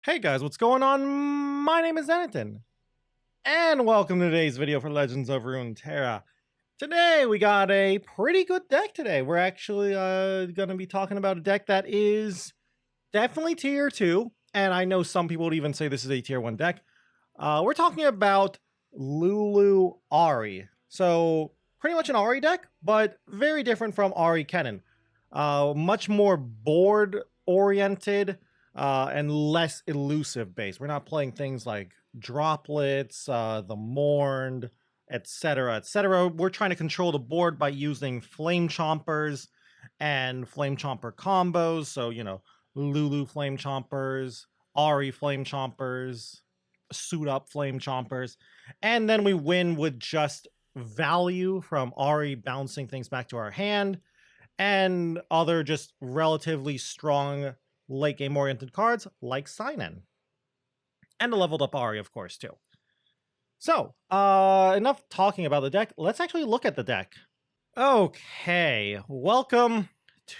Hey guys, what's going on? My name is Zenaton, and welcome to today's video for Legends of Runeterra. Today we got a pretty good deck today. We're actually going to be talking about a deck that is definitely tier 2, and I know some people would even say this is a tier 1 deck. We're talking about Lulu Ahri. So, pretty much an Ahri deck, but very different from Ahri Kennen. Much more board-oriented, and less elusive based. We're not playing things like droplets, the mourned, etc., etc. We're trying to control the board by using flame chompers and flame chomper combos. So, Lulu flame chompers, Ahri flame chompers, suit up flame chompers. And then we win with just value from Ahri bouncing things back to our hand and other just relatively strong late game oriented cards like Sai'nen. And a leveled up Ahri, of course, too. So, enough talking about the deck. Let's actually look at the deck. Okay, welcome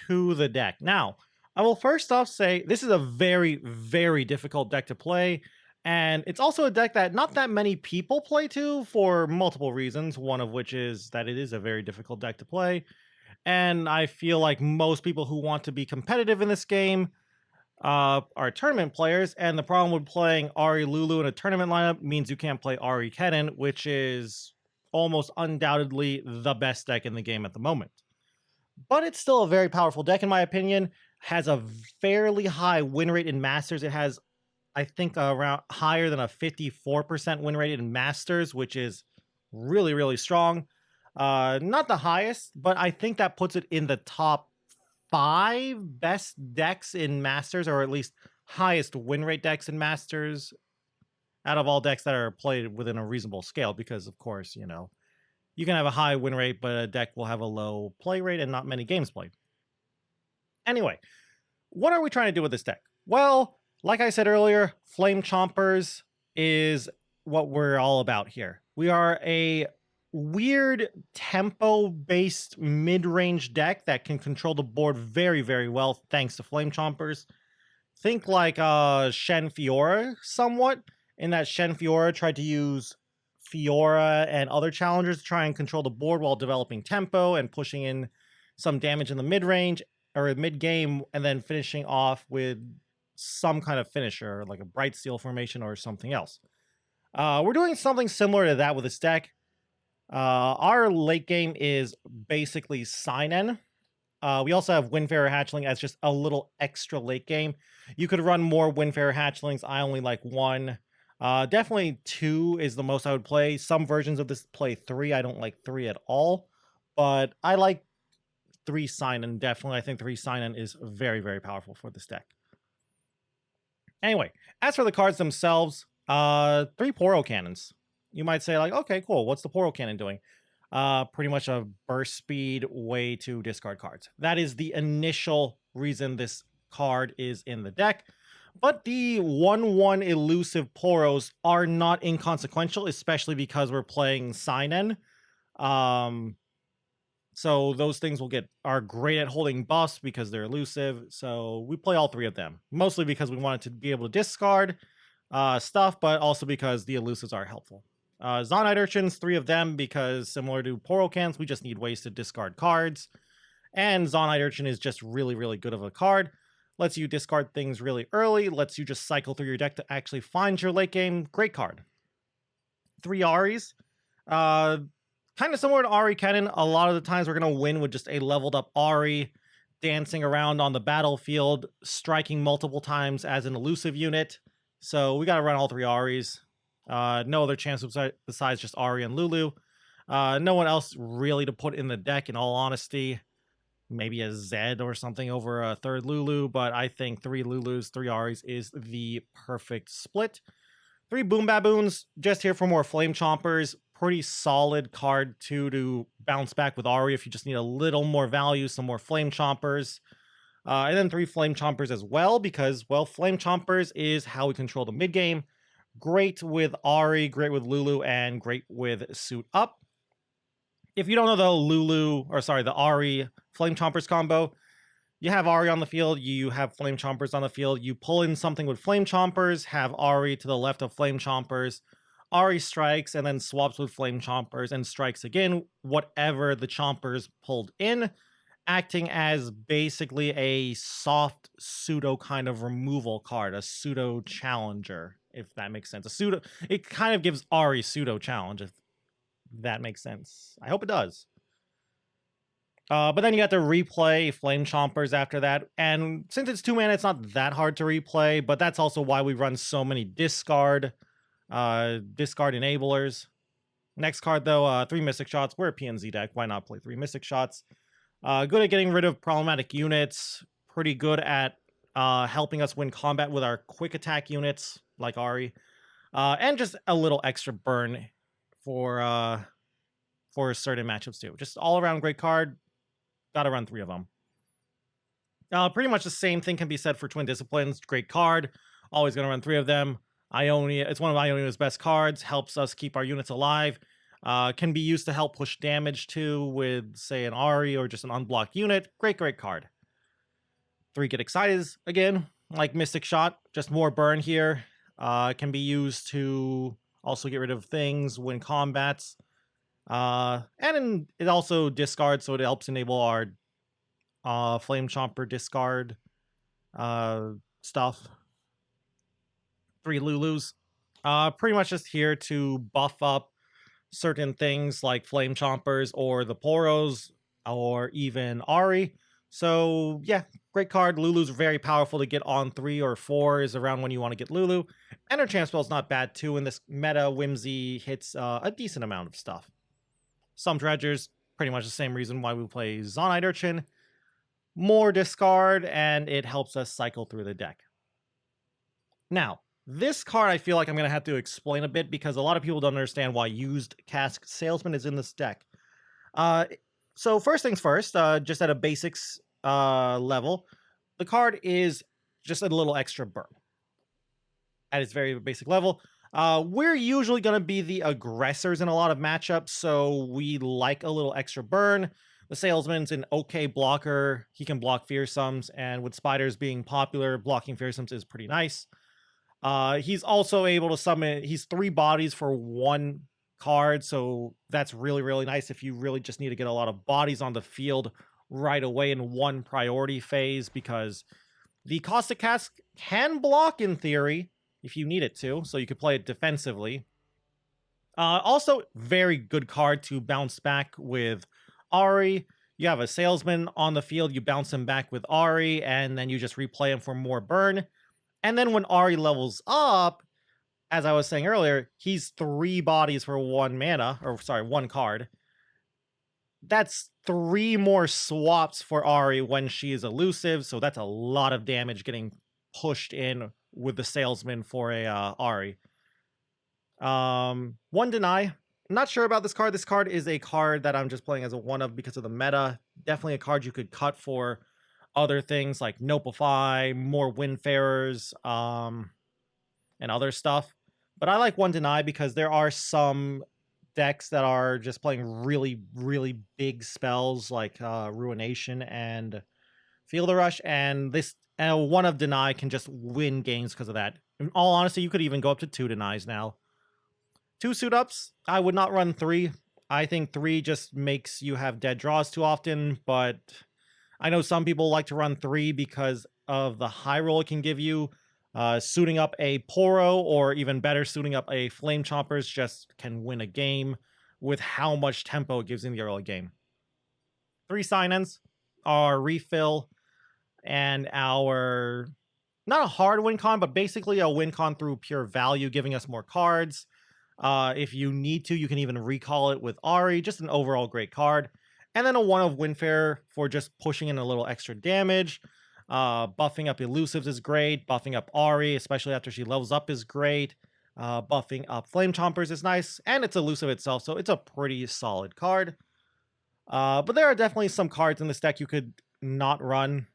to the deck. Now, I will first off say this is a very, very difficult deck to play. And it's also a deck that not that many people play to for multiple reasons, one of which is that it is a very difficult deck to play. And I feel like most people who want to be competitive in this game are tournament players, and the problem with playing Ahri Lulu in a tournament lineup means you can't play Ahri Kennen, which is almost undoubtedly the best deck in the game at the moment. But it's still a very powerful deck, in my opinion. Has a fairly high win rate in Masters. It has, I think, around higher than a 54% win rate in Masters, which is really, really strong. Not the highest, but I think that puts it in the top 5 best decks in Masters, or at least highest win rate decks in Masters out of all decks that are played within a reasonable scale, because of course, you can have a high win rate, but a deck will have a low play rate and not many games played. Anyway, what are we trying to do with this deck? Well, like I said earlier, Flame Chompers is what we're all about here. We are a weird tempo-based mid-range deck that can control the board very, very well thanks to Flame Chompers. Think like Shen Fiora somewhat, in that Shen Fiora tried to use Fiora and other challengers to try and control the board while developing tempo and pushing in some damage in the mid-range or mid-game, and then finishing off with some kind of finisher, like a Bright Steel formation or something else. We're doing something similar to that with this deck. Our late game is basically Sai'nen. We also have Windfarer Hatchling as just a little extra late game. You could run more Windfarer Hatchlings. I only like 1. Definitely 2 is the most I would play. Some versions of this play 3. I don't like 3 at all. But I like 3 Sai'nen, definitely. I think 3 Sai'nen is very, very powerful for this deck. Anyway, as for the cards themselves, 3 Poro Cannons. You might say, like, okay, cool. What's the Poro Cannon doing? Pretty much a burst speed way to discard cards. That is the initial reason this card is in the deck. But the 1/1 elusive Poros are not inconsequential, especially because we're playing Sai'nen. So those things are great at holding buffs because they're elusive. So we play all 3 of them, mostly because we wanted to be able to discard stuff, but also because the elusives are helpful. Zonite Urchins, 3 of them, because similar to Poro Cans, we just need ways to discard cards. And Zonite Urchin is just really, really good of a card. Lets you discard things really early, lets you just cycle through your deck to actually find your late game. Great card. 3 Ahris. Kind of similar to Ahri Kennen. A lot of the times we're going to win with just a leveled up Ahri, dancing around on the battlefield, striking multiple times as an elusive unit. So we got to run all 3 Ahris. No other chance besides just Ahri and Lulu. No one else really to put in the deck, in all honesty. Maybe a Zed or something over a 3rd Lulu, but I think 3 Lulus, 3 Ahris is the perfect split. 3 Boom Baboons, just here for more Flame Chompers. Pretty solid card, too, to bounce back with Ahri if you just need a little more value, some more Flame Chompers. And then 3 Flame Chompers as well, because, well, Flame Chompers is how we control the mid-game. Great with Ahri, great with Lulu, and great with Suit Up. If you don't know the Ahri Flame Chompers combo, You have Ahri on the field, you have Flame Chompers on the field, you pull in something with Flame Chompers, have Ahri to the left of Flame Chompers, Ahri strikes and then swaps with Flame Chompers and strikes again, whatever the Chompers pulled in, acting as basically a soft pseudo kind of removal card, a pseudo challenger, if that makes sense. It kind of gives Ahri pseudo challenge, if that makes sense. I hope it does. But then you have to replay Flame Chompers after that, and since it's 2 mana, it's not that hard to replay, but that's also why we run so many discard enablers. Next card, though, 3 Mystic Shots. We're a PNZ deck. Why not play 3 Mystic Shots? Good at getting rid of problematic units. Pretty good at helping us win combat with our quick attack units, like Ahri. And just a little extra burn for certain matchups, too. Just all-around great card. Gotta run 3 of them. Pretty much the same thing can be said for Twin Disciplines. Great card. Always gonna run 3 of them. Ionia, it's one of Ionia's best cards. Helps us keep our units alive. Can be used to help push damage too with, say, an Ahri or just an unblocked unit. Great card. 3 Get Excited again, like Mystic Shot. Just more burn here. Can be used to also get rid of things, win combats. It also discards, so it helps enable our Flame Chomper discard stuff. 3 Lulus. Pretty much just here to buff up certain things like Flame Chompers or the Poros or even Ahri. So yeah, great card. Lulu's very powerful to get on 3 or 4 is around when you want to get Lulu. And her Champ Spell's not bad too. In this meta, Whimsy hits a decent amount of stuff. Some Dredgers, pretty much the same reason why we play Zonite Urchin. More discard, and it helps us cycle through the deck. Now, this card I feel like I'm going to have to explain a bit because a lot of people don't understand why Used Cask Salesman is in this deck. So first things first, just at a basics level, the card is just a little extra burn. At its very basic level. We're usually going to be the aggressors in a lot of matchups, so we like a little extra burn. The Salesman's an okay blocker. He can block Fearsomes, and with Spiders being popular, blocking Fearsomes is pretty nice. He's also able to summon... He's 3 bodies for 1 card, so that's really nice if you really just need to get a lot of bodies on the field right away in one priority phase, because the Caustic Cask can block in theory, if you need it to, so you could play it defensively. Also, very good card to bounce back with Ahri. You have a Salesman on the field, you bounce him back with Ahri, and then you just replay him for more burn. And then when Ahri levels up, as I was saying earlier, he's 3 bodies for 1 mana, or sorry, 1 card. That's 3 more swaps for Ahri when she is elusive, so that's a lot of damage getting pushed in with the Salesman for a Ahri. 1 Deny. I'm not sure about this card. This card is a card that I'm just playing as a 1-of because of the meta. Definitely a card you could cut for other things like Nopify, more Windfarers, and other stuff. But I like 1 Deny because there are some decks that are just playing really big spells like Ruination and Field Rush, and this 1 of Deny can just win games because of that. In all honesty, you could even go up to 2 Denies now. 2 Suit Ups, I would not run 3. I think 3 just makes you have dead draws too often, but I know some people like to run 3 because of the high roll it can give you. Suiting up a Poro, or even better, suiting up a Flame Chompers just can win a game with how much tempo it gives in the early game. 3 Sai'nens, our refill, and our, not a hard win con, but basically a win con through pure value, giving us more cards. If you need to, you can even recall it with Ahri, just an overall great card. And then a 1 of Windfarer for just pushing in a little extra damage. Buffing up Elusives is great. Buffing up Ahri, especially after she levels up, is great. Buffing up Flame Chompers is nice. And it's Elusive itself, so it's a pretty solid card. But there are definitely some cards in this deck you could not run.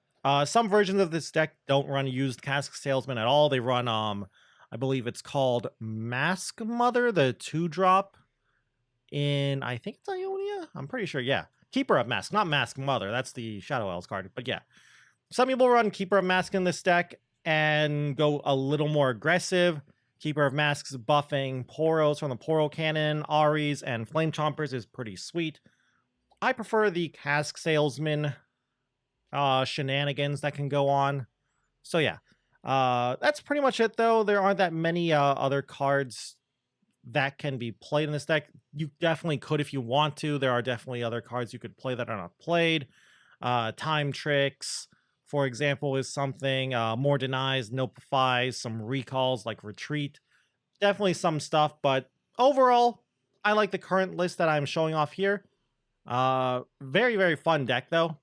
Some versions of this deck don't run Used Cask Salesman at all. They run, I believe it's called Mask Mother, the 2-drop in, I think it's Ionia? I'm pretty sure, yeah. Keeper of Mask, not Mask Mother. That's the Shadow Elves card, but yeah. Some people run Keeper of Masks in this deck and go a little more aggressive. Keeper of Masks buffing Poros from the Poro Cannon, Ahris, and Flame Chompers is pretty sweet. I prefer the Cask Salesman shenanigans that can go on. So yeah, that's pretty much it though. There aren't that many other cards that can be played in this deck. You definitely could if you want to. There are definitely other cards you could play that are not played. Time Tricks, for example, is something. More Denies, Notifies, some recalls like Retreat. Definitely some stuff, but overall, I like the current list that I'm showing off here. Very, very fun deck though.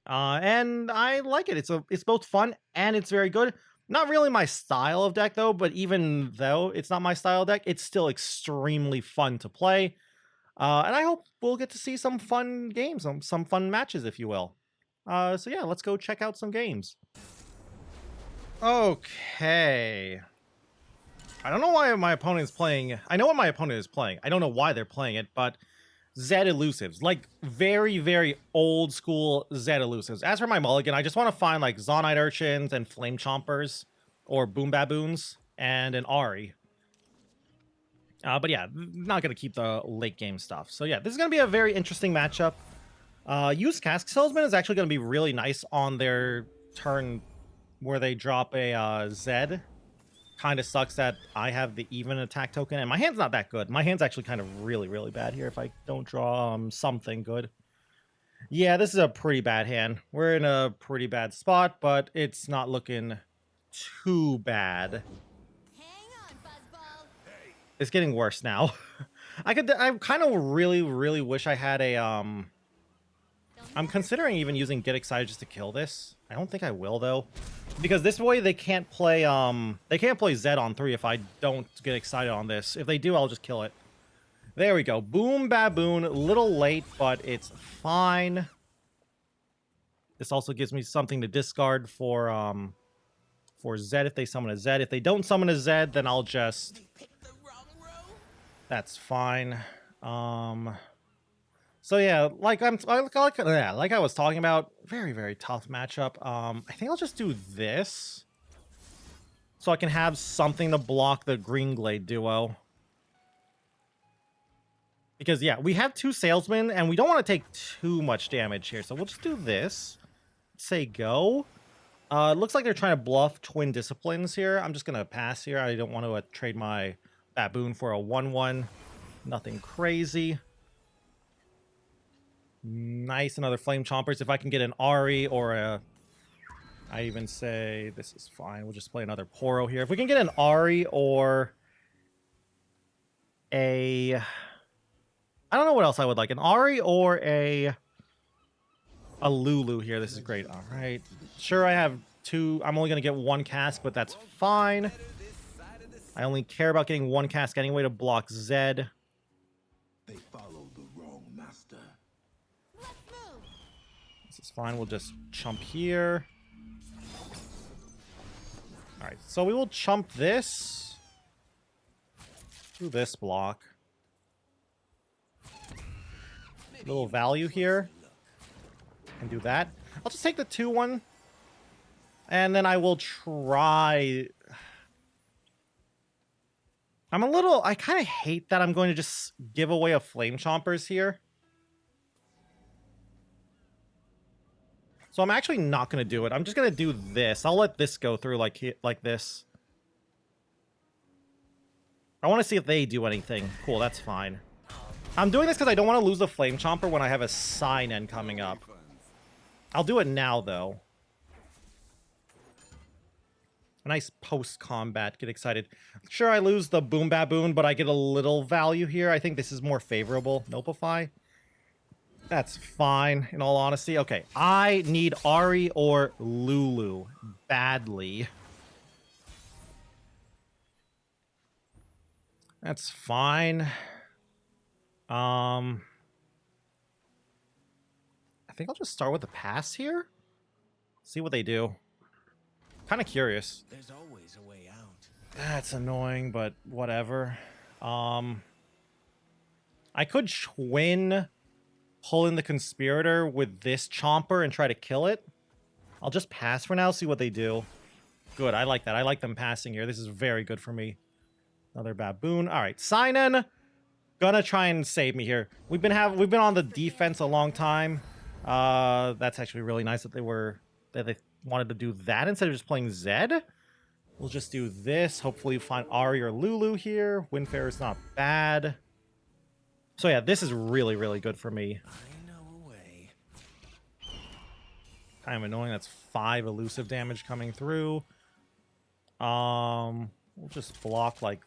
And I like it. It's both fun and it's very good. Not really my style of deck though, but even though it's not my style deck, it's still extremely fun to play. And I hope we'll get to see some fun games, some fun matches, if you will. So yeah, let's go check out some games. Okay. I don't know why my opponent is playing. I know what my opponent is playing. I don't know why they're playing it, but Zed Elusives. Like, very, very old school Zed Elusives. As for my mulligan, I just want to find, like, Zonite Urchins and Flame Chompers, or Boom Baboons, and an Ahri. But yeah, not going to keep the late game stuff. So yeah, this is going to be a very interesting matchup. Use Cask Salesman is actually going to be really nice on their turn where they drop a Zed. Kind of sucks that I have the even attack token, and my hand's not that good. My hand's actually kind of really, really bad here if I don't draw something good. Yeah, this is a pretty bad hand. We're in a pretty bad spot, but it's not looking too bad. It's getting worse now. I kind of really wish I had a I'm considering even using Get Excited just to kill this. I don't think I will though, because this way they can't play Zed on 3 if I don't get excited on this. If they do, I'll just kill it. There we go. Boom Baboon, a little late, but it's fine. This also gives me something to discard for Zed if they summon a Zed. If they don't summon a Zed, then I'll just... That's fine. So yeah, like I was talking about, very, very tough matchup. I think I'll just do this, so I can have something to block the Green Glade duo. Because yeah, we have 2 salesmen, and we don't want to take too much damage here, so we'll just do this. Say go. It looks like they're trying to bluff Twin Disciplines here. I'm just gonna pass here. I don't want to trade my Baboon for a 1/1. Nothing crazy. Nice, another Flame Chompers. If I can get an Ahri or a... I even say this is fine. We'll just play another Poro here. If we can get an Ahri or a... I don't know what else I would like. An Ahri or a Lulu here. This is great. All right. Sure, I have 2. I'm only going to get 1 cask, but that's fine. I only care about getting 1 cask anyway to block Zed. They follow the wrong master. This is fine. We'll just chump here. All right. So we will chump this. Do this block. Little value here. And do that. I'll just take the 2/1. And then I will try... I kind of hate that I'm going to just give away a Flame Chompers here. So I'm actually not going to do it. I'm just going to do this. I'll let this go through like this. I want to see if they do anything. Cool, that's fine. I'm doing this because I don't want to lose the Flame Chomper when I have a Sai'nen coming up. I'll do it now, though. A nice post-combat. Get excited. Sure, I lose the Boom Baboon, but I get a little value here. I think this is more favorable. Nopify. That's fine, in all honesty. Okay, I need Ahri or Lulu badly. That's fine. I think I'll just start with the pass here. See what they do. Kind of curious. There's always a way out. That's annoying, but whatever. I could twin pull in the Conspirator with this Chomper and try to kill it. I'll just pass for now, see what they do. Good, I like that. I like them passing here. This is very good for me. Another baboon. All right, Sai'nen, gonna try and save me here. We've been on the defense a long time. That's actually really nice that they wanted to do that instead of just playing Zed. We'll just do this. Hopefully find Ahri or Lulu here. Windfarer is not bad. So yeah, this is really, really good for me. I know a way. Kind of annoying. That's 5 elusive damage coming through. We'll just block like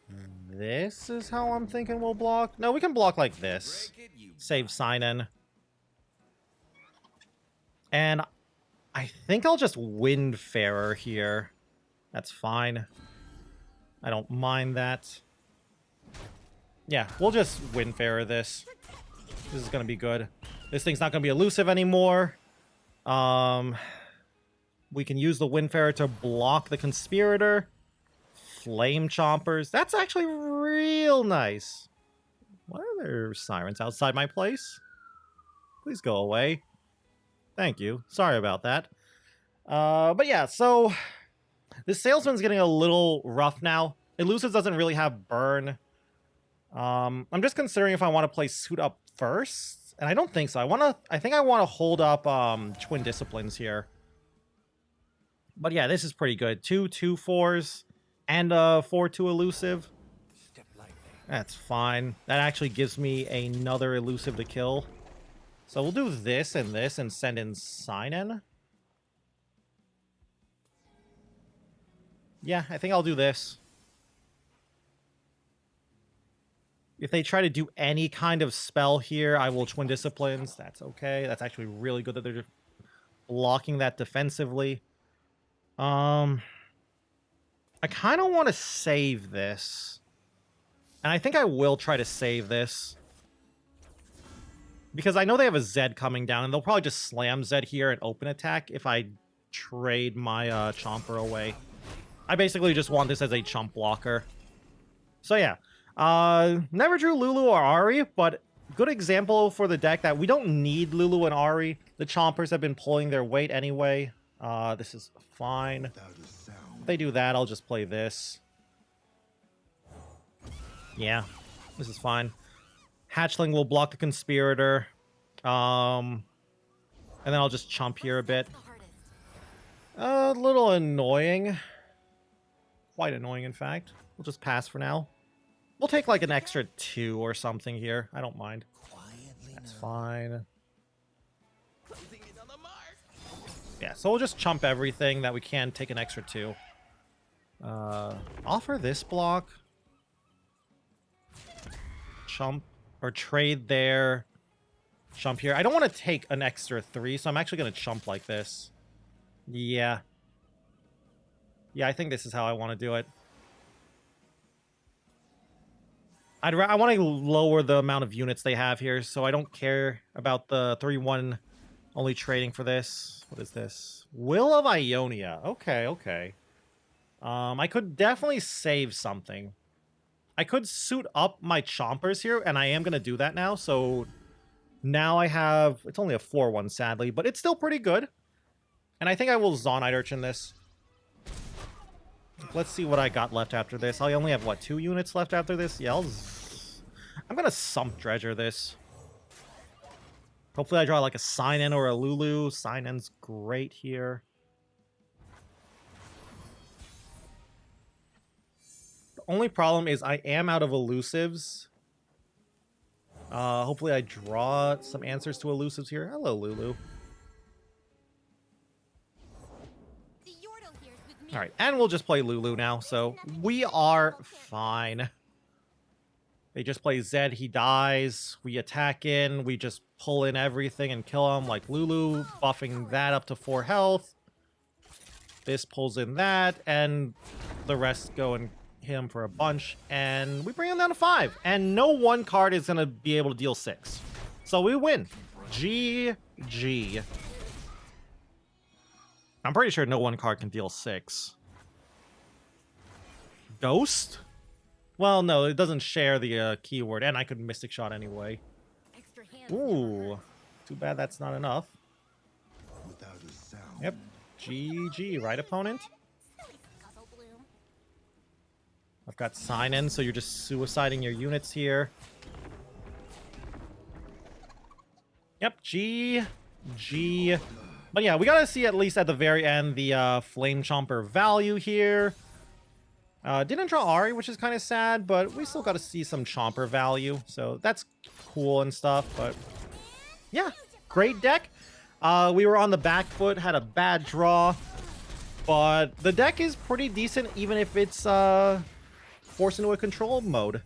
this is how I'm thinking we'll block. No, we can block like this. Save Sai'nen. And I think I'll just Windfarer here. That's fine. I don't mind that. Yeah, we'll just Windfarer this. This is going to be good. This thing's not going to be elusive anymore. We can use the Windfarer to block the Conspirator. Flame Chompers. That's actually real nice. Why are there sirens outside my place? Please go away. Thank you. Sorry about that. But yeah, so the salesman's getting a little rough now. Elusive doesn't really have burn. I'm just considering if I want to play suit up first, and I don't think so. I think I want to hold up Twin Disciplines here. But yeah, this is pretty good. 2 2/4s and 4/2 elusive. That's fine. That actually gives me another elusive to kill. So we'll do this and send in Sai'nen. Yeah, I think I'll do this. If they try to do any kind of spell here, I will Twin Disciplines. That's okay. That's actually really good that they're blocking that defensively. I kind of want to save this. And I think I will try to save this. Because I know they have a Zed coming down, and they'll probably just slam Zed here and open attack if I trade my Chomper away. I basically just want this as a chump blocker. So yeah. Never drew Lulu or Ahri, but good example for the deck that we don't need Lulu and Ahri. The Chompers have been pulling their weight anyway. This is fine. If they do that, I'll just play this. Yeah, this is fine. Hatchling will block the Conspirator. And then I'll just chump here a bit. A little annoying. Quite annoying, in fact. We'll just pass for now. We'll take like an extra 2 or something here. I don't mind. That's fine. Yeah, so we'll just chump everything that we can, take an extra 2. Offer this block. Chump. Or trade there. Chump here. I don't want to take an extra 3, so I'm actually going to chump like this. Yeah. Yeah, I think this is how I want to do it. I want to lower the amount of units they have here, so I don't care about the 3-1 only trading for this. What is this? Will of Ionia. Okay, okay. I could definitely save something. I could suit up my Chompers here, and I am going to do that now, so now I have... It's only a 4-1, sadly, but it's still pretty good. And I think I will Zonite Urchin this. Let's see what I got left after this. I only have, what, 2 units left after this? Yeah, I'm going to Sump Dredger this. Hopefully I draw like a Sai'nen or a Lulu. Sainen's great here. The only problem is I am out of elusives. Hopefully I draw some answers to elusives here. Hello, Lulu. All right, and we'll just play Lulu now, so we are fine. They just play Zed, he dies, we attack in, we just pull in everything and kill him, like Lulu, buffing that up to 4 health. This pulls in that, and the rest go and hit him for a bunch, and we bring him down to 5. And no one card is going to be able to deal 6. So we win. GG. I'm pretty sure no one card can deal 6. Ghost? Well, no, it doesn't share the keyword, and I could Mystic Shot anyway. Ooh, too bad that's not enough. Yep, GG, right, opponent? I've got Sai'nen, so you're just suiciding your units here. Yep, GG. But yeah, we gotta see at least at the very end the Flame Chomper value here. Didn't draw Ahri, which is kind of sad, but we still gotta see some Chomper value. So that's cool and stuff, but yeah, great deck. We were on the back foot, had a bad draw, but the deck is pretty decent even if it's forced into a control mode.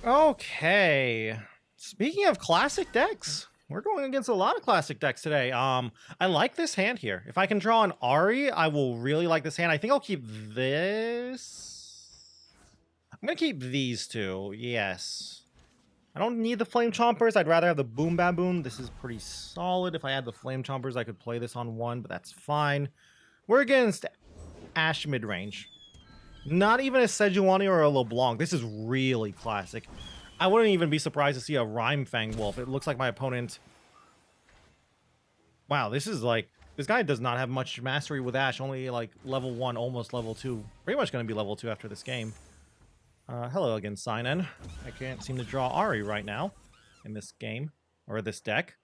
Okay, speaking of classic decks, we're going against a lot of classic decks today. I like this hand here. If I can draw an Ahri, I will really like this hand. I think I'll keep this. I'm gonna keep these two, yes. I don't need the Flame Chompers. I'd rather have the Boom Baboon. This is pretty solid. If I had the Flame Chompers, I could play this on one, but that's fine. We're against Ashe mid-range. Not even a Sejuani or a LeBlanc. This is really classic. I wouldn't even be surprised to see a Rhymefang Wolf. It looks like my opponent... Wow, this is like... This guy does not have much mastery with Ashe. Only like level 1, almost level 2. Pretty much going to be level 2 after this game. Hello again, Sai'nen. I can't seem to draw Ahri right now in this game. Or this deck.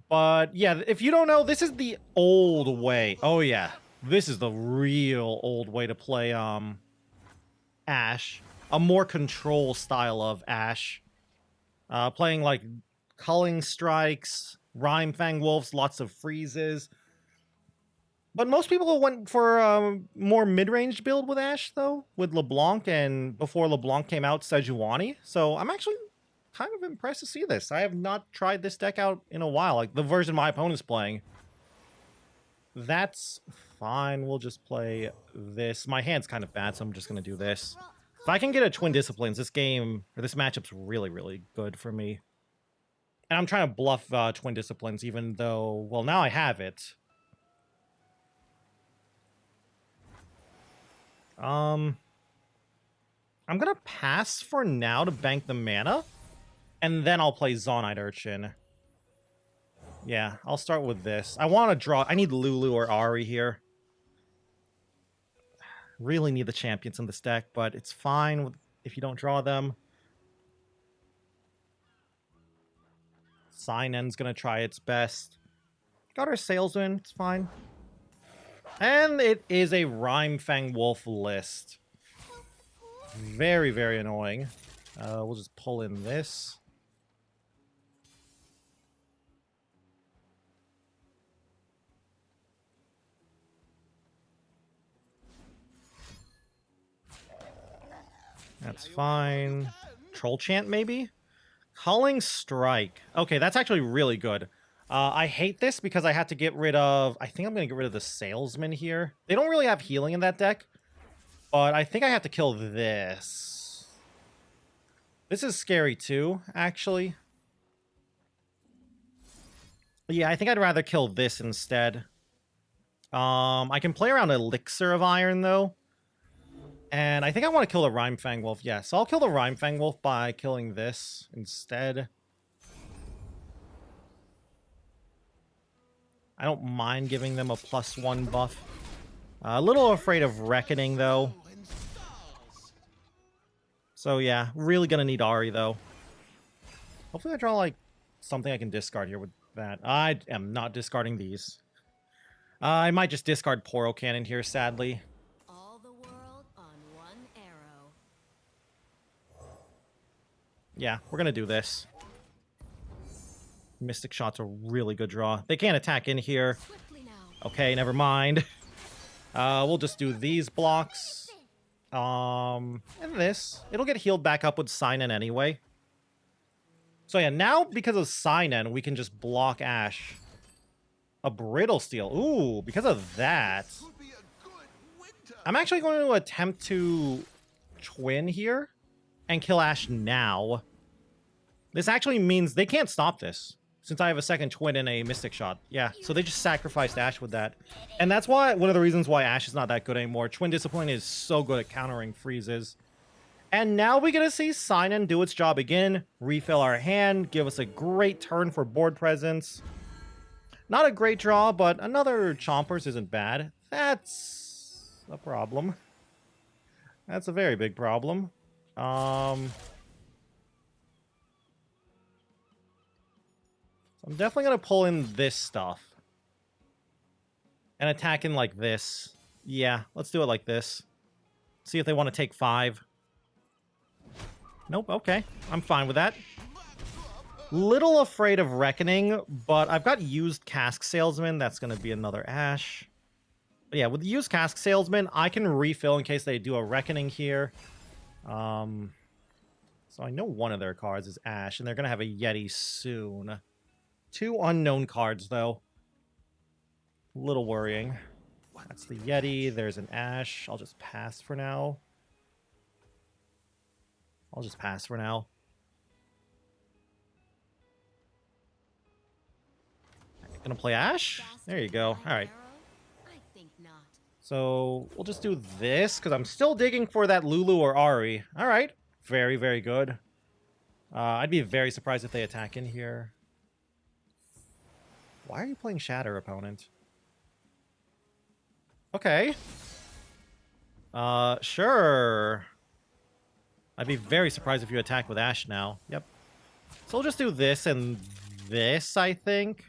But yeah, if you don't know, this is the old way. Oh yeah. This is the real old way to play Ashe. A more control style of Ashe. Playing like Culling Strikes, Rhymefang Wolves, lots of freezes. But most people went for a more mid-range build with Ashe, though, with LeBlanc, and before LeBlanc came out, Sejuani. So I'm actually kind of impressed to see this. I have not tried this deck out in a while, like the version my opponent's playing. That's fine. We'll just play this. My hand's kind of bad, so I'm just going to do this. If I can get a Twin Disciplines, this game, or this matchup's really, really good for me. And I'm trying to bluff Twin Disciplines, even though, well, now I have it. I'm going to pass for now to bank the mana. And then I'll play Zaunite Urchin. Yeah, I'll start with this. I want to draw... I need Lulu or Ahri here. Really need the champions in this deck, but it's fine if you don't draw them. Sainen's going to try its best. Got our Salesman, it's fine. And it is a Rhymefang Wolf list. Very, very annoying. We'll just pull in this. That's fine. Troll Chant, maybe? Culling Strike. Okay, that's actually really good. I hate this because I had to get rid of... I think I'm going to get rid of the Salesman here. They don't really have healing in that deck. But I think I have to kill this. This is scary too, actually. Yeah, I think I'd rather kill this instead. I can play around Elixir of Iron, though. And I think I want to kill the Rhymefang Wolf. Yeah, so I'll kill the Rhymefang Wolf by killing this instead. I don't mind giving them a +1 buff. A little afraid of Reckoning, though. So yeah, really gonna need Ahri, though. Hopefully I draw, like, something I can discard here with that. I am not discarding these. I might just discard Poro Cannon here, sadly. All the world on one arrow. Yeah, we're gonna do this. Mystic Shot's a really good draw. They can't attack in here. Okay, never mind. We'll just do these blocks. And this. It'll get healed back up with Sai'nen anyway. So yeah, now because of Sai'nen, we can just block Ashe. A Brittle Steel. Ooh, because of that. I'm actually going to attempt to twin here and kill Ashe now. This actually means they can't stop this, since I have a second twin and a Mystic Shot. Yeah, so they just sacrificed Ashe with that. And that's why one of the reasons why Ashe is not that good anymore. Twin Discipline is so good at countering freezes. And now we're going to see Sai'nen do its job again, refill our hand, give us a great turn for board presence. Not a great draw, but another Chompers isn't bad. That's a problem. That's a very big problem. I'm definitely going to pull in this stuff. And attack in like this. Yeah, let's do it like this. See if they want to take 5. Nope, okay. I'm fine with that. Little afraid of Reckoning, but I've got used Cask Salesman. That's going to be another Ashe. But yeah, with the used Cask Salesman, I can refill in case they do a Reckoning here. So I know one of their cards is Ashe, and they're going to have a Yeti soon. 2 unknown cards, though. A little worrying. That's the Yeti. There's an Ashe. I'll just pass for now. Gonna play Ashe? There you go. Alright. I think not. So we'll just do this, because I'm still digging for that Lulu or Ahri. Alright. Very, very good. I'd be very surprised if they attack in here. Why are you playing Shatter, opponent? Okay. Sure. I'd be very surprised if you attack with Ashe now. Yep. So we'll just do this and this, I think.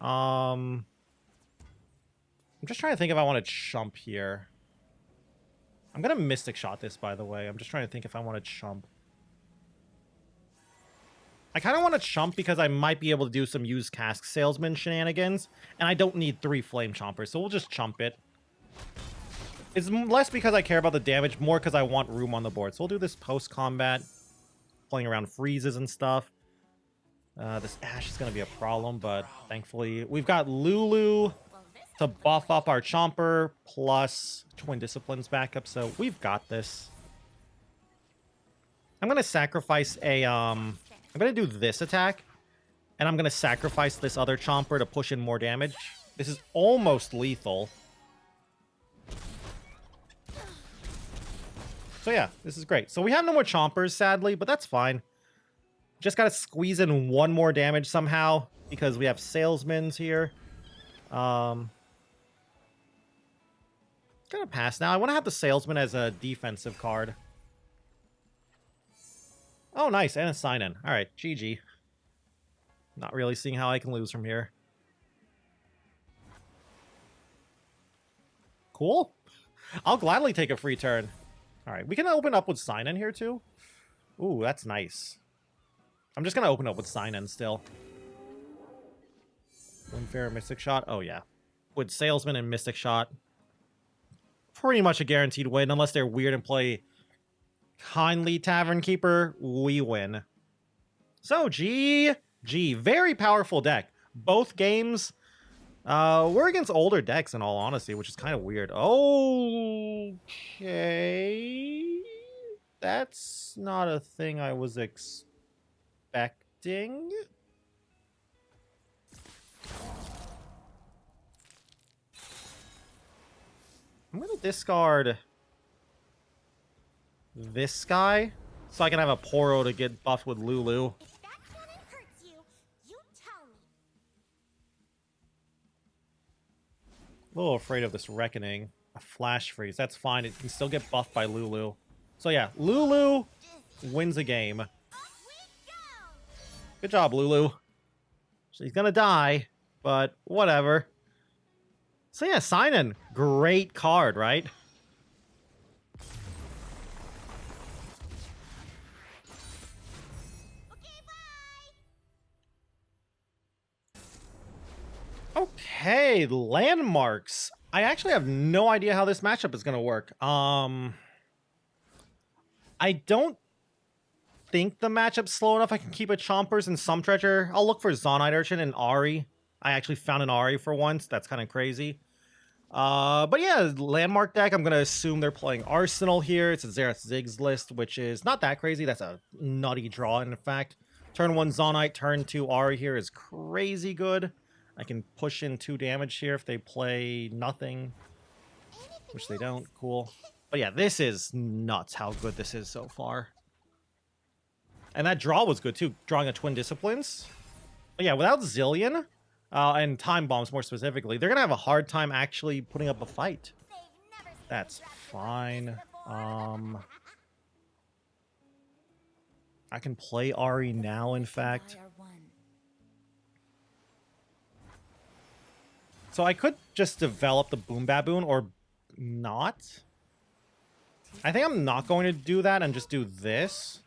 I'm just trying to think if I want to chump here. I'm gonna Mystic Shot this, by the way. I'm just trying to think if I want to chump. I kind of want to chump because I might be able to do some used Cask Salesman shenanigans, and I don't need 3 Flame Chompers, so we'll just chump it. It's less because I care about the damage, more because I want room on the board. So we'll do this post-combat, playing around freezes and stuff. This Ashe is going to be a problem, but thankfully we've got Lulu to buff up our Chomper, plus Twin Disciplines backup, so we've got this. I'm going to sacrifice a, I'm going to do this attack, and I'm going to sacrifice this other Chomper to push in more damage. This is almost lethal. So yeah, this is great. So we have no more Chompers, sadly, but that's fine. Just got to squeeze in 1 more damage somehow, because we have Salesmen's here. Gonna pass now. I want to have the Salesman as a defensive card. Oh, nice. And a Sai'nen. Alright, GG. Not really seeing how I can lose from here. Cool. I'll gladly take a free turn. Alright, we can open up with Sai'nen here too. Ooh, that's nice. I'm just gonna open up with Sai'nen still. Windfarer, Mystic Shot. Oh, yeah. With Salesman and Mystic Shot. Pretty much a guaranteed win, unless they're weird and play Kindly Tavern Keeper. We win. So, GG. Very powerful deck. Both games, we're against older decks, in all honesty, which is kind of weird. Okay. That's not a thing I was expecting. I'm going to discard this guy so I can have a Poro to get buffed with Lulu. If that cannon hurts you, you tell me. A little afraid of this Reckoning. A Flash Freeze. That's fine. It can still get buffed by Lulu. So yeah, Lulu wins a game. Good job, Lulu. She's gonna die, but whatever. So yeah, Sai'nen. Great card, right? Okay, landmarks. I actually have no idea how this matchup is gonna work. I don't think the matchup's slow enough. I can keep a Chompers and some treasure. I'll look for Zonite Urchin and Ahri. I actually found an Ahri for once. That's kind of crazy. But yeah, landmark deck. I'm gonna assume they're playing Arsenal here. It's a Xerath Ziggs list, which is not that crazy. That's a nutty draw, in fact. Turn 1 Zonite, turn 2 Ahri here is crazy good. I can push in 2 damage here if they play nothing, which they don't. Cool. But yeah, this is nuts how good this is so far. And that draw was good too, drawing a Twin Disciplines. But yeah, without Zillion, and Time Bombs more specifically, they're going to have a hard time actually putting up a fight. That's fine. I can play Ahri now, in fact. So I could just develop the Boom Baboon or not. I think I'm not going to do that and just do this.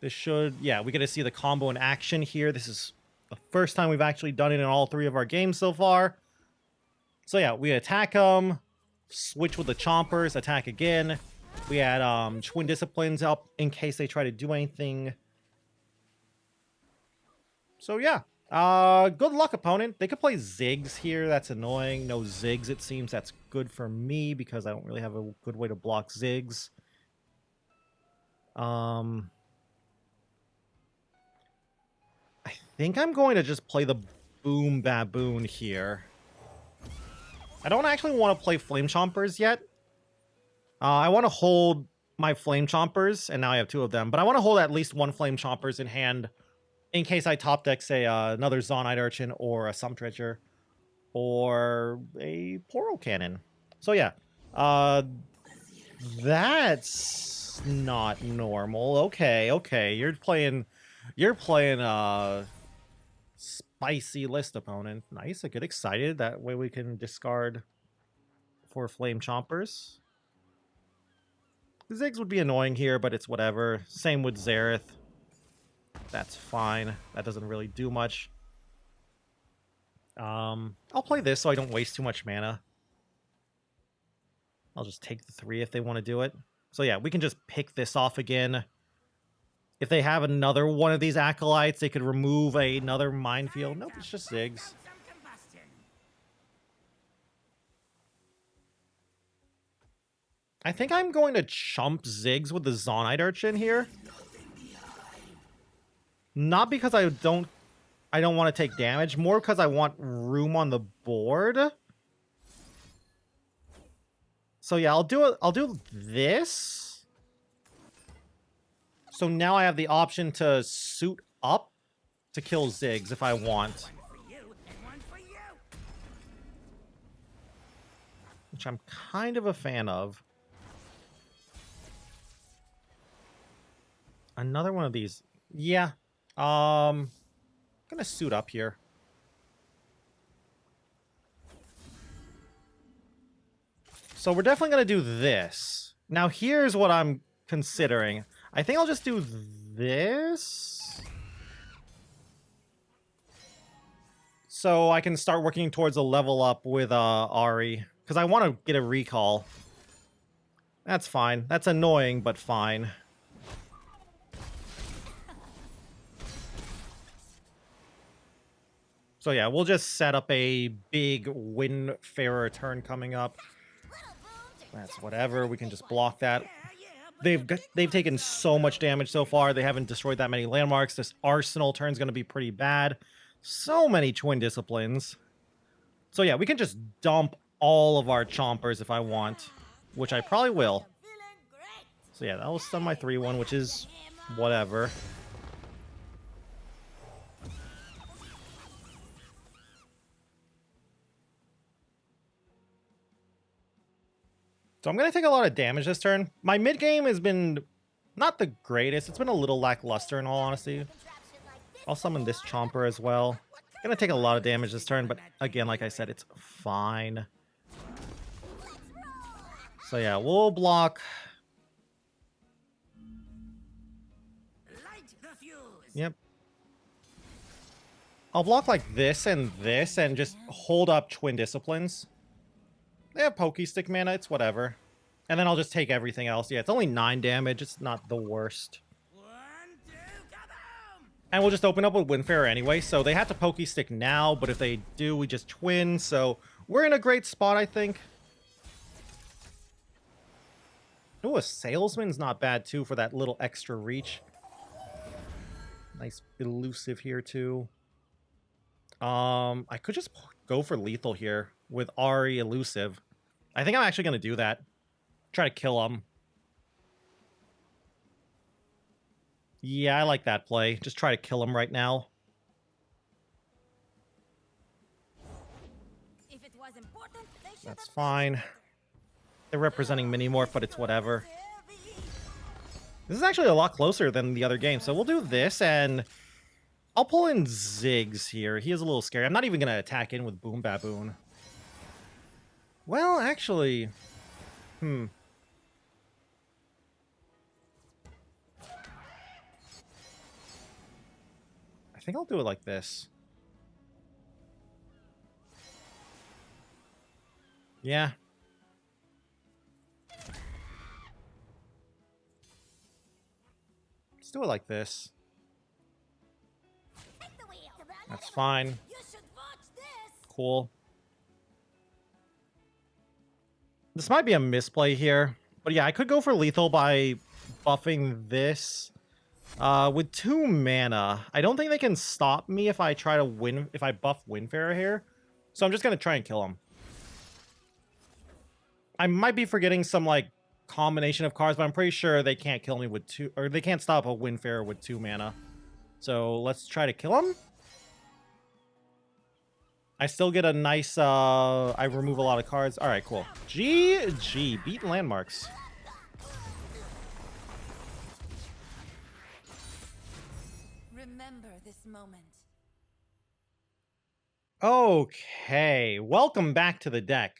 This should, yeah, we get to see the combo in action here. This is the first time we've actually done it in all 3 of our games so far. So yeah, we attack them, switch with the chompers, attack again. We had Twin Disciplines up in case they try to do anything. So yeah, good luck, opponent. They could play Ziggs here. That's annoying. No Ziggs, it seems. That's good for me because I don't really have a good way to block Ziggs. I think I'm going to just play the Boom Baboon here. I don't actually want to play Flame Chompers yet. I want to hold my Flame Chompers, and now I have 2 of them, but I want to hold at least 1 Flame Chompers in hand in case I top deck, say, another Zonite Urchin or a Sump Treasure or a Poro Cannon. So yeah, that's not normal. Okay, you're playing spicy list, opponent. Nice, I get excited. That way we can discard for Flame Chompers. Ziggs would be annoying here, but it's whatever. Same with Xerath. That's fine. That doesn't really do much. I'll play this so I don't waste too much mana. I'll just take the 3 if they want to do it. So yeah, we can just pick this off again. If they have another one of these Acolytes, they could remove another Minefield. Nope, it's just Ziggs. I think I'm going to chump Ziggs with the Zonite Urchin here. Not because I don't want to take damage, more because I want room on the board. So yeah, I'll do this. So now I have the option to suit up to kill Ziggs if I want. Which I'm kind of a fan of. Another one of these. Yeah. I'm gonna suit up here. So we're definitely gonna do this. Now here's what I'm considering. I think I'll just do this. So I can start working towards a level up with Ahri. Because I want to get a recall. That's fine. That's annoying, but fine. So yeah, we'll just set up a big Windfarer turn coming up. That's whatever. We can just block that. They've taken so much damage so far. They haven't destroyed that many landmarks. This Arsenal turn's going to be pretty bad. So many Twin Disciplines. So yeah, we can just dump all of our Chompers if I want, which I probably will. So yeah, that will stun my 3-1, which is whatever. So I'm going to take a lot of damage this turn. My mid game has been not the greatest. It's been a little lackluster in all honesty. I'll summon this Chomper as well. Going to take a lot of damage this turn, but again, like I said, it's fine. So yeah, we'll block. Yep. I'll block like this and just hold up Twin Disciplines. They have Pokestick mana, it's whatever. And then I'll just take everything else. Yeah, it's only 9 damage, it's not the worst. And we'll just open up with Windfarer anyway, so they have to Pokestick now, but if they do, we just twin, so we're in a great spot, I think. Ooh, a Salesman's not bad, too, for that little extra reach. Nice elusive here, too. I could just go for lethal here with Ahri elusive. I think I'm actually going to do that. Try to kill him. Yeah, I like that play. Just try to kill him right now. If it was important, they should That's have fine. They're representing Minimorph, but it's whatever. This is actually a lot closer than the other game, so we'll do this, and I'll pull in Ziggs here. He is a little scary. I'm not even going to attack in with Boom Baboon. Well, actually... I think I'll do it like this. Yeah. Let's do it like this. Take the wheel. That's fine. You should watch this. Cool. This might be a misplay here. But yeah, I could go for lethal by buffing this. With 2 mana, I don't think they can stop me if I try to win, if I buff Windfarer here. So I'm just going to try and kill him. I might be forgetting some, like, combination of cards, but I'm pretty sure they can't kill me with 2, or they can't stop a Windfarer with 2 mana. So let's try to kill him. I still get a nice, I remove a lot of cards. All right, cool. GG, beat landmarks. Remember this moment. Okay, welcome back to the deck.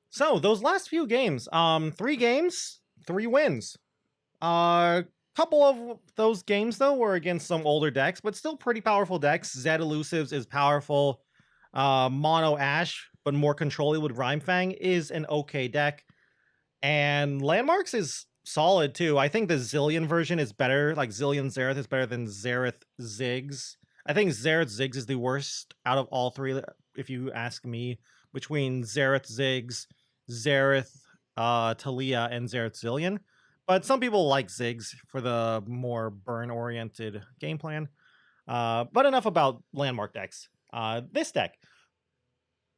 So those last few games, 3 games, 3 wins. Couple of those games though were against some older decks, but still pretty powerful decks. Zed Elusives is powerful. Mono Ashe, but more controlly with Rhymefang is an okay deck. And Landmarks is solid too. I think the Zillion version is better. Like Zillion Xerath is better than Xerath Ziggs. I think Xerath Ziggs is the worst out of all 3, if you ask me, between Xerath Ziggs, Xerath Talia, and Xerath Zillion. But some people like Ziggs for the more burn-oriented game plan. But enough about landmark decks. This deck,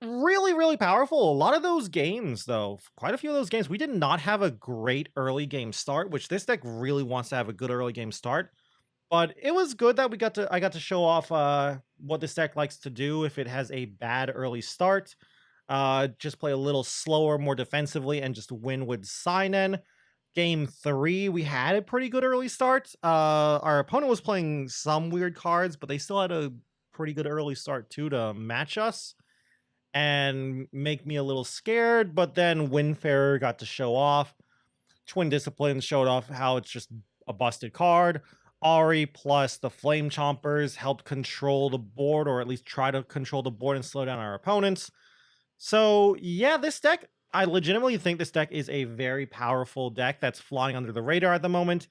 really, really powerful. A lot of those games, though, quite a few of those games, we did not have a great early game start, which this deck really wants to have a good early game start. But it was good that I got to show off what this deck likes to do if it has a bad early start. Just play a little slower, more defensively, and just win with Sai'nen. Game 3, we had a pretty good early start. Our opponent was playing some weird cards, but they still had a pretty good early start too to match us and make me a little scared. But then Windfarer got to show off. Twin Disciplines showed off how it's just a busted card. Ahri plus the Flame Chompers helped control the board, or at least try to control the board and slow down our opponents. So yeah, this deck, I legitimately think this deck is a very powerful deck that's flying under the radar at the moment.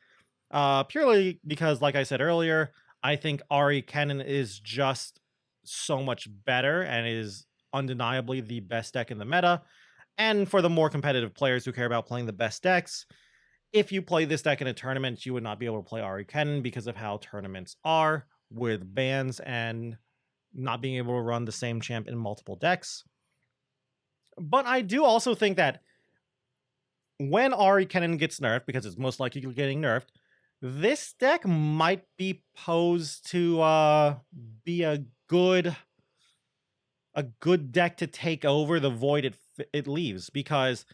Purely because, like I said earlier, I think Ahri Kennen is just so much better and is undeniably the best deck in the meta. And for the more competitive players who care about playing the best decks, if you play this deck in a tournament, you would not be able to play Ahri Kennen because of how tournaments are with bans and not being able to run the same champ in multiple decks. But I do also think that when Ahri Kennen gets nerfed, because it's most likely getting nerfed, this deck might be posed to be a good deck to take over the void it leaves, because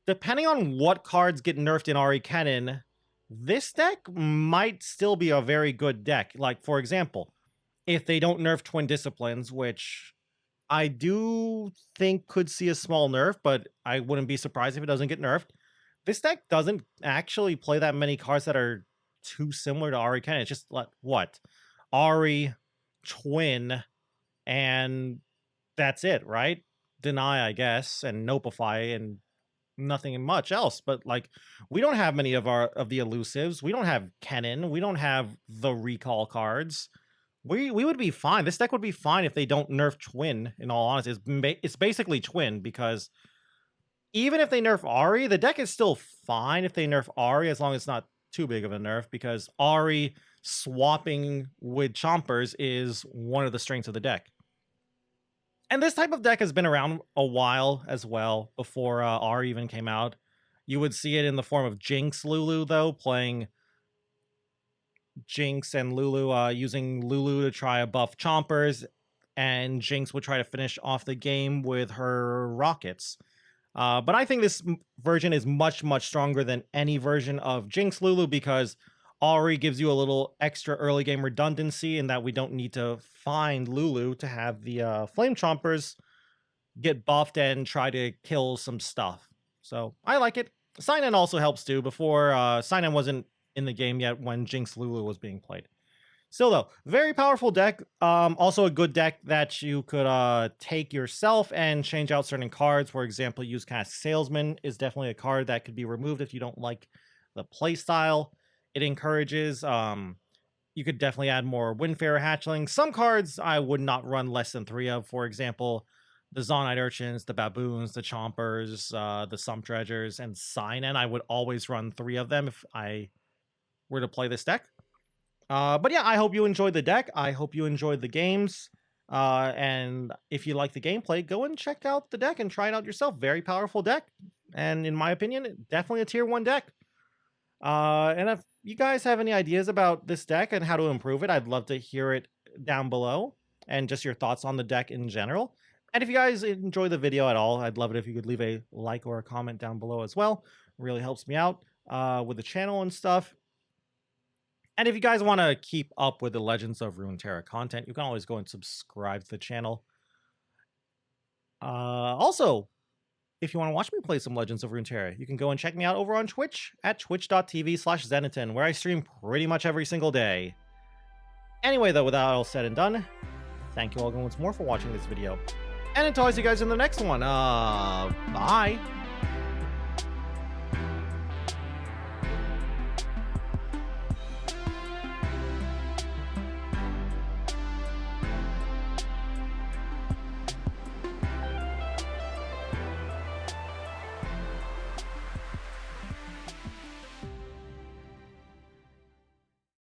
depending on what cards get nerfed in Ahri Kennen, this deck might still be a very good deck. Like, for example, if they don't nerf Twin Disciplines, which I do think could see a small nerf, but I wouldn't be surprised if it doesn't get nerfed. This deck doesn't actually play that many cards that are too similar to Ahri Kennen. It's just like, what? Ahri, Twin, and that's it, right? Deny, I guess, and Nopify, and nothing much else. But like, we don't have many of the elusives. We don't have Kennen. We don't have the recall cards. We would be fine. This deck would be fine if they don't nerf Twin, in all honesty. It's basically Twin, because even if they nerf Ahri, the deck is still fine if they nerf Ahri, as long as it's not too big of a nerf, because Ahri swapping with Chompers is one of the strengths of the deck. And this type of deck has been around a while as well, before Ahri even came out. You would see it in the form of Jinx Lulu, though, playing Jinx and Lulu, using Lulu to try to buff Chompers, and Jinx would try to finish off the game with her rockets. But I think this version is much, much stronger than any version of Jinx Lulu because Ahri gives you a little extra early game redundancy in that we don't need to find Lulu to have the Flame Chompers get buffed and try to kill some stuff. So I like it. Sai'nen also helps too. Before, Sai'nen wasn't in the game yet when Jinx Lulu was being played. Still though, very powerful deck. Also a good deck that you could take yourself and change out certain cards. For example, use Cast Salesman is definitely a card that could be removed if you don't like the playstyle it encourages. You could definitely add more Windfarer Hatchling. Some cards I would not run less than 3 of. For example, the Zonite Urchins, the Baboons, the Chompers, the Sump Dredgers, and Sai'nen. I would always run 3 of them if I were to play this deck. But yeah, I hope you enjoyed the deck. I hope you enjoyed the games. And if you like the gameplay, go and check out the deck and try it out yourself. Very powerful deck. And in my opinion, definitely a tier 1 deck. And if you guys have any ideas about this deck and how to improve it, I'd love to hear it down below. And just your thoughts on the deck in general. And if you guys enjoy the video at all, I'd love it if you could leave a like or a comment down below as well. It really helps me out with the channel and stuff. And if you guys want to keep up with the Legends of Runeterra content, you can always go and subscribe to the channel. Also, if you want to watch me play some Legends of Runeterra, you can go and check me out over on Twitch at twitch.tv/Zenaton, where I stream pretty much every single day. Anyway, though, with that all said and done, thank you all once more for watching this video. And until I see you guys in the next one, bye!